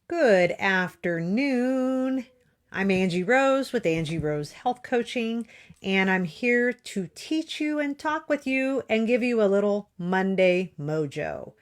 Good afternoon. I'm Angie Rose with Angie Rose Health Coaching, and I'm here to teach you and talk with you and give you a little Monday Mojo.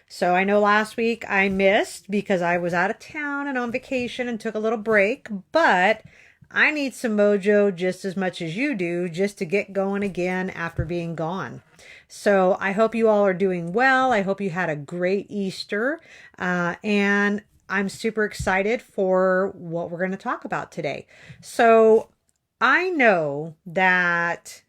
So I know last week I missed because I was out of town and on vacation and took a little break, but I need some mojo just as much as you do just to get going again after being gone. So I hope you all are doing well. I hope you had a great Easter. And I'm super excited for what we're going to talk about today. So I know that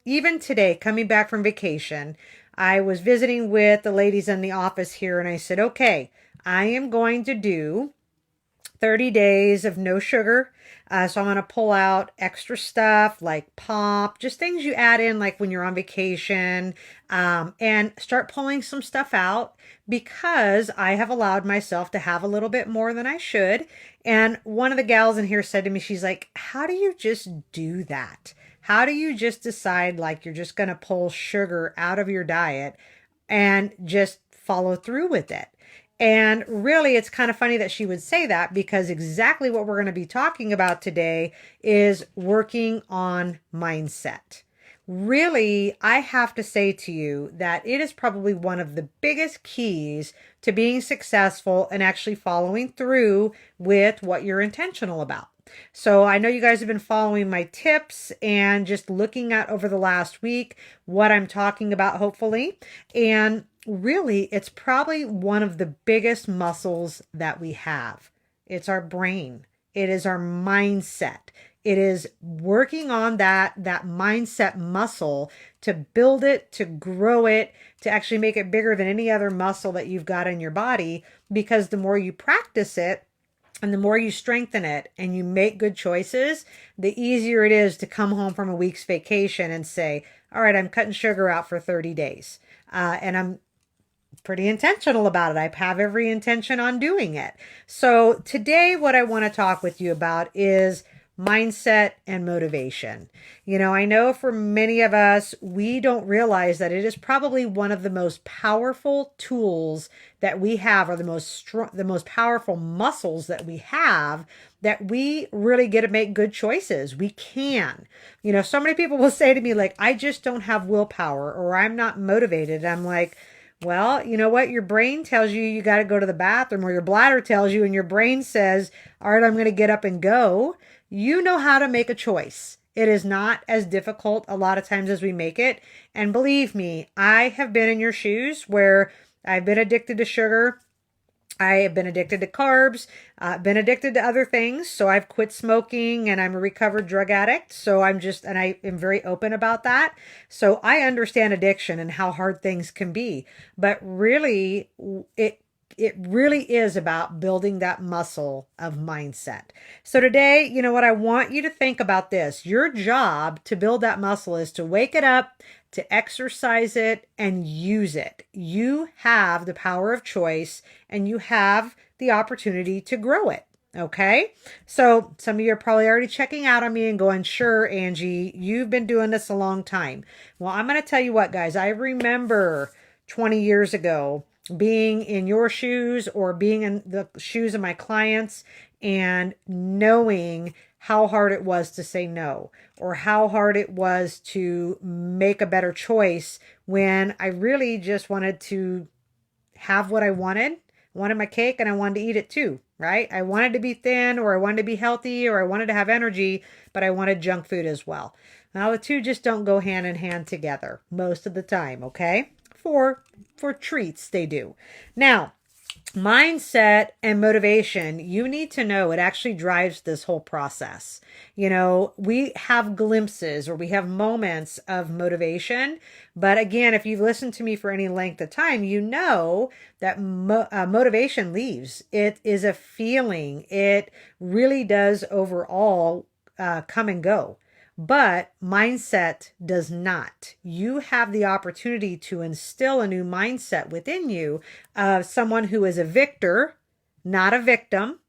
even today, coming back from vacation, I was visiting with the ladies in the office here and I said, okay, I am going to do 30 days of no sugar. So I'm going to pull out extra stuff like pop, just things you add in like when you're on vacation, and start pulling some stuff out because I have allowed myself to have a little bit more than I should. And one of the gals in here said to me, she's like, how do you just do that? How do you just decide like you're just going to pull sugar out of your diet and just follow through with it? And really, it's kind of funny that she would say that because exactly what we're going to be talking about today is working on mindset. Really, I have to say to you that it is probably one of the biggest keys to being successful and actually following through with what you're intentional about. So I know you guys have been following my tips and just looking at over the last week what I'm talking about, hopefully. And really, it's probably one of the biggest muscles that we have. It's our brain. It is our mindset. It is working on that mindset muscle to build it, to grow it, to actually make it bigger than any other muscle that you've got in your body. Because the more you practice it, and the more you strengthen it and you make good choices, the easier it is to come home from a week's vacation and say, all right, I'm cutting sugar out for 30 days. And I'm pretty intentional about it. I have every intention on doing it. So today, what I want to talk with you about is mindset and motivation. You know, I know for many of us, we don't realize that it is probably one of the most powerful tools that we have, or the most powerful muscles that we have, that we really get to make good choices. We can. You know, so many people will say to me like, I just don't have willpower, or I'm not motivated. I'm like, well, you know what? Your brain tells you you got to go to the bathroom, or your bladder tells you, and your brain says, all right, I'm going to get up and go. You know how to make a choice. It is not as difficult a lot of times as we make it. And believe me, I have been in your shoes where I've been addicted to sugar. I have been addicted to carbs, been addicted to other things. So I've quit smoking and I'm a recovered drug addict. So and I am very open about that. So I understand addiction and how hard things can be. But really, it really is about building that muscle of mindset. So today, you know what, I want you to think about this. Your job to build that muscle is to wake it up, to exercise it, and use it. You have the power of choice and you have the opportunity to grow it. Okay. So some of you are probably already checking out on me and going, sure, Angie, you've been doing this a long time. Well, I'm going to tell you what, guys, I remember 20 years ago being in your shoes or being in the shoes of my clients and knowing how hard it was to say no, or how hard it was to make a better choice when I really just wanted to have what I wanted. I wanted my cake and I wanted to eat it too, right? I wanted to be thin, or I wanted to be healthy, or I wanted to have energy, but I wanted junk food as well. Now the two just don't go hand in hand together most of the time, okay? For treats, they do. Now, mindset and motivation, you need to know it actually drives this whole process. You know, we have glimpses or we have moments of motivation. But again, if you've listened to me for any length of time, you know that motivation leaves. It is a feeling. It really does overall come and go. But mindset does not. You have the opportunity to instill a new mindset within you of someone who is a victor, not a victim,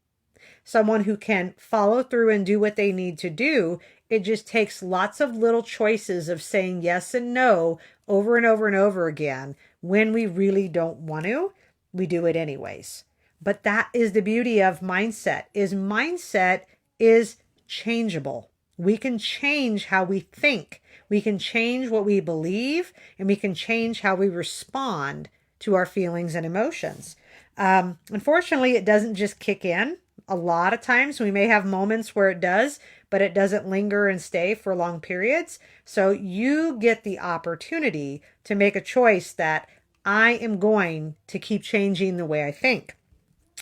someone who can follow through and do what they need to do. It just takes lots of little choices of saying yes and no over and over and over again. When we really don't want to, we do it anyways. But that is the beauty of mindset is changeable. We can change how we think. We can change what we believe, and we can change how we respond to our feelings and emotions. Unfortunately, it doesn't just kick in. A lot of times we may have moments where it does, but it doesn't linger and stay for long periods. So you get the opportunity to make a choice that I am going to keep changing the way I think.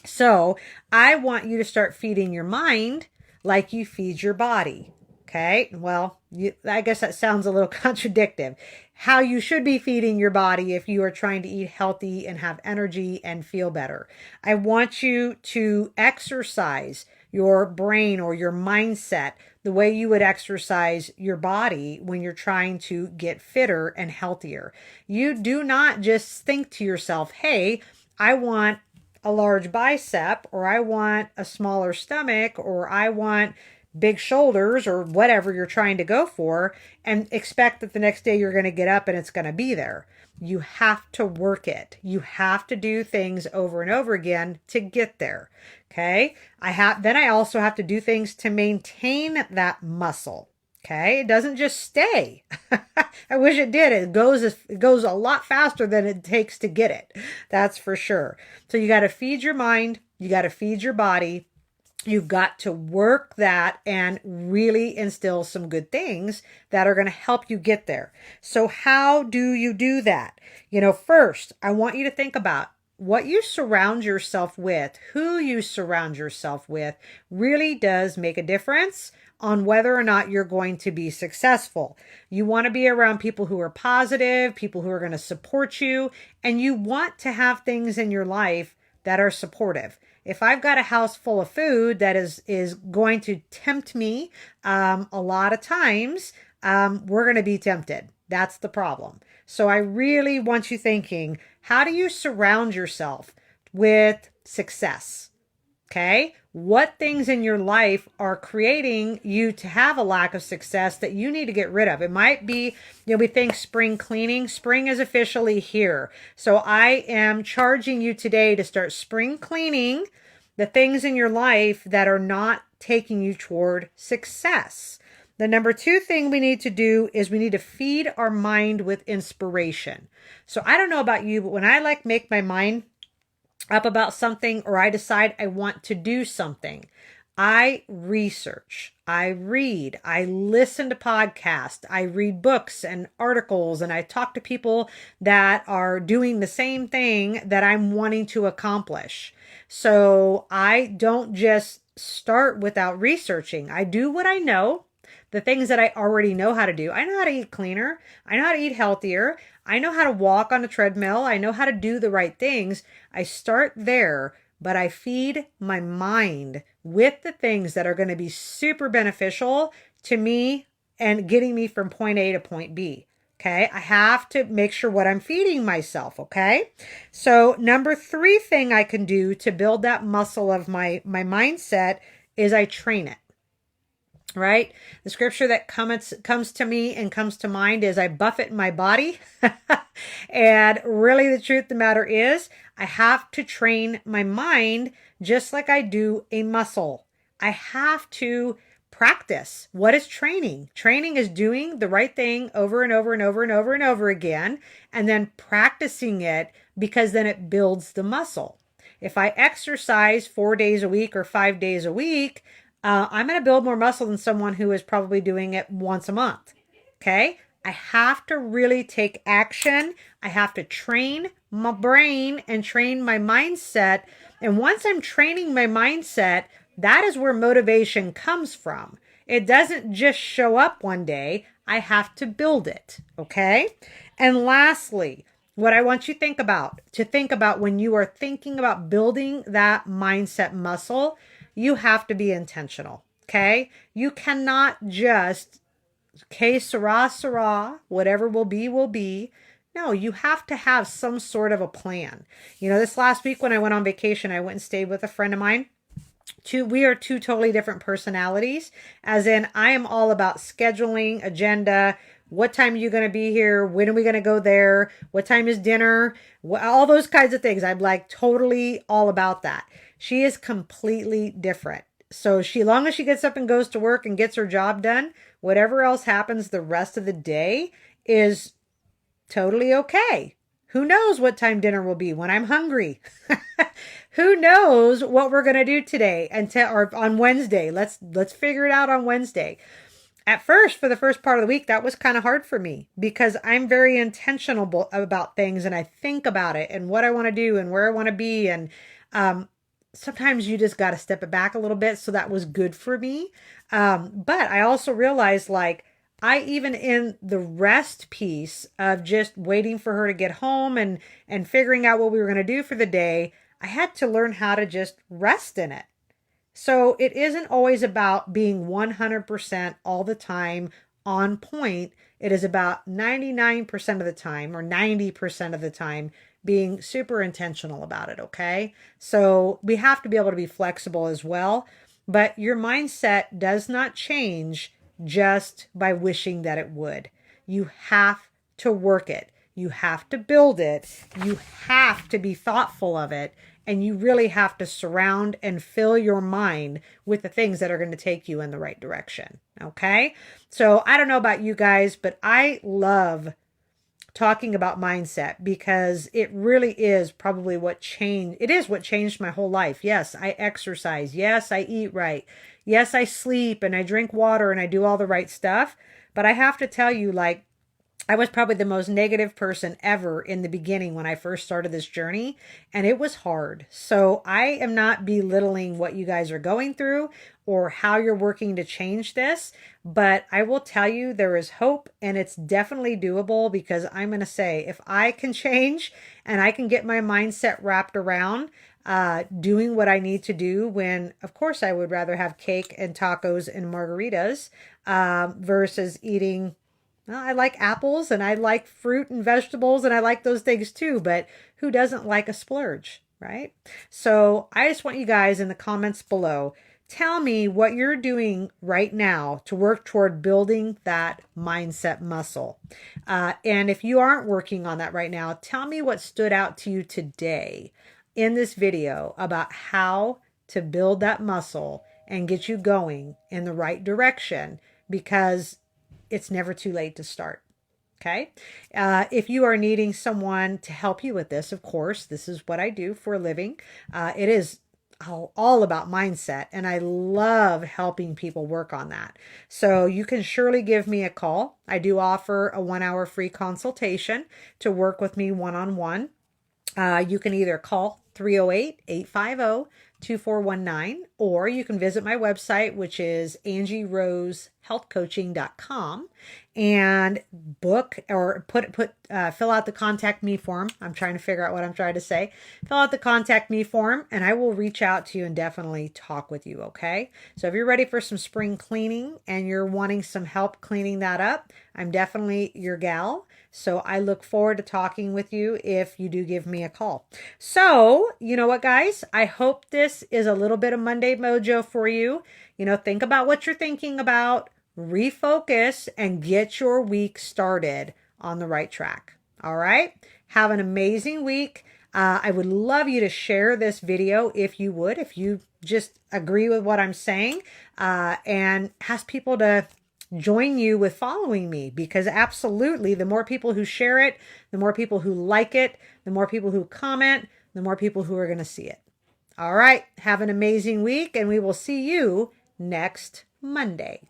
So I want you to start feeding your mind like you feed your body. Okay. Well, I guess that sounds a little contradictory. How you should be feeding your body if you are trying to eat healthy and have energy and feel better. I want you to exercise your brain or your mindset the way you would exercise your body when you're trying to get fitter and healthier. You do not just think to yourself, hey, I want a large bicep, or I want a smaller stomach, or I want big shoulders, or whatever you're trying to go for, and expect that the next day you're going to get up and it's going to be there. You have to work it. You have to do things over and over again to get there. Okay. I also have to do things to maintain that muscle. Okay. It doesn't just stay. I wish it did. It goes a lot faster than it takes to get it. That's for sure. So you got to feed your mind. You got to feed your body. You've got to work that and really instill some good things that are going to help you get there. So how do you do that? First, I want you to think about what you surround yourself with, who you surround yourself with really does make a difference on whether or not you're going to be successful. You want to be around people who are positive, people who are going to support you, and you want to have things in your life that are supportive. If I've got a house full of food that is going to tempt me, a lot of times, we're going to be tempted. That's the problem. So I really want you thinking, how do you surround yourself with success? Okay. What things in your life are creating you to have a lack of success that you need to get rid of? It might be, we think spring cleaning. Spring is officially here. So I am charging you today to start spring cleaning the things in your life that are not taking you toward success. The number 2 thing we need to do is we need to feed our mind with inspiration. So I don't know about you, but when I make my mind up about something, or I decide I want to do something, I research, I read, I listen to podcasts, I read books and articles, and I talk to people that are doing the same thing that I'm wanting to accomplish. So I don't just start without researching. I do what I know, the things that I already know how to do. I know how to eat cleaner. I know how to eat healthier. I know how to walk on a treadmill. I know how to do the right things. I start there, but I feed my mind with the things that are going to be super beneficial to me and getting me from point A to point B. Okay. I have to make sure what I'm feeding myself. Okay. So number 3 thing I can do to build that muscle of my mindset is I train it. Right? The scripture that comes to me and comes to mind is I buffet my body. And really the truth of the matter is I have to train my mind just like I do a muscle. I have to practice. What is training? Training is doing the right thing over and over and over and over and over again, and then practicing it, because then it builds the muscle. If I exercise 4 days a week or 5 days a week, I'm going to build more muscle than someone who is probably doing it once a month. Okay. I have to really take action. I have to train my brain and train my mindset. And once I'm training my mindset, that is where motivation comes from. It doesn't just show up one day. I have to build it. Okay. And lastly, what I want you to think about when you are thinking about building that mindset muscle, you have to be intentional. Okay. You cannot just, okay, sarah, whatever will be, will be. No, you have to have some sort of a plan. This last week when I went on vacation, I went and stayed with a friend of mine. We are 2 totally different personalities, as in I am all about scheduling, agenda, What time are you going to be here? When are we going to go there? What time is dinner? All those kinds of things. I'm like totally all about that. She is completely different. So long as she gets up and goes to work and gets her job done, whatever else happens the rest of the day is totally okay. Who knows what time dinner will be when I'm hungry? Who knows what we're going to do today or on Wednesday? Let's figure it out on Wednesday. At first, for the first part of the week, that was kind of hard for me because I'm very intentional about things and I think about it and what I want to do and where I want to be. And sometimes you just got to step it back a little bit. So that was good for me. But I also realized even in the rest piece of just waiting for her to get home and figuring out what we were going to do for the day, I had to learn how to just rest in it. So it isn't always about being 100% all the time on point. It is about 99% of the time or 90% of the time being super intentional about it, okay? So we have to be able to be flexible as well, but your mindset does not change just by wishing that it would. You have to work it. You have to build it. You have to be thoughtful of it. And you really have to surround and fill your mind with the things that are going to take you in the right direction. Okay? So I don't know about you guys, but I love talking about mindset because it really is probably what changed. It is what changed my whole life. Yes, I exercise. Yes, I eat right. Yes, I sleep and I drink water and I do all the right stuff. But I have to tell you, I was probably the most negative person ever in the beginning when I first started this journey, and it was hard. So I am not belittling what you guys are going through or how you're working to change this, but I will tell you there is hope and it's definitely doable because I'm going to say if I can change and I can get my mindset wrapped around doing what I need to do when, of course, I would rather have cake and tacos and margaritas versus eating. Well, I like apples and I like fruit and vegetables and I like those things too, but who doesn't like a splurge, right? So I just want you guys in the comments below, tell me what you're doing right now to work toward building that mindset muscle. And if you aren't working on that right now, tell me what stood out to you today in this video about how to build that muscle and get you going in the right direction because it's never too late to start. Okay. If you are needing someone to help you with this, of course, this is what I do for a living. It is all about mindset, and I love helping people work on that. So you can surely give me a call. I do offer a 1-hour free consultation to work with me one-on-one. You can either call 308-850-2419, or you can visit my website, which is angierosehealthcoaching.com, and book or fill out the contact me form. I'm trying to figure out what I'm trying to say. Fill out the contact me form and I will reach out to you and definitely talk with you. Okay. So if you're ready for some spring cleaning and you're wanting some help cleaning that up, I'm definitely your gal. So I look forward to talking with you if you do give me a call. So, you know what, guys? I hope this is a little bit of Monday Mojo for you. Think about what you're thinking about, refocus, and get your week started on the right track. All right? Have an amazing week. I would love you to share this video if you just agree with what I'm saying, and ask people to join you with following me, because absolutely the more people who share it, the more people who like it, the more people who comment, the more people who are going to see it. All right. Have an amazing week and we will see you next Monday.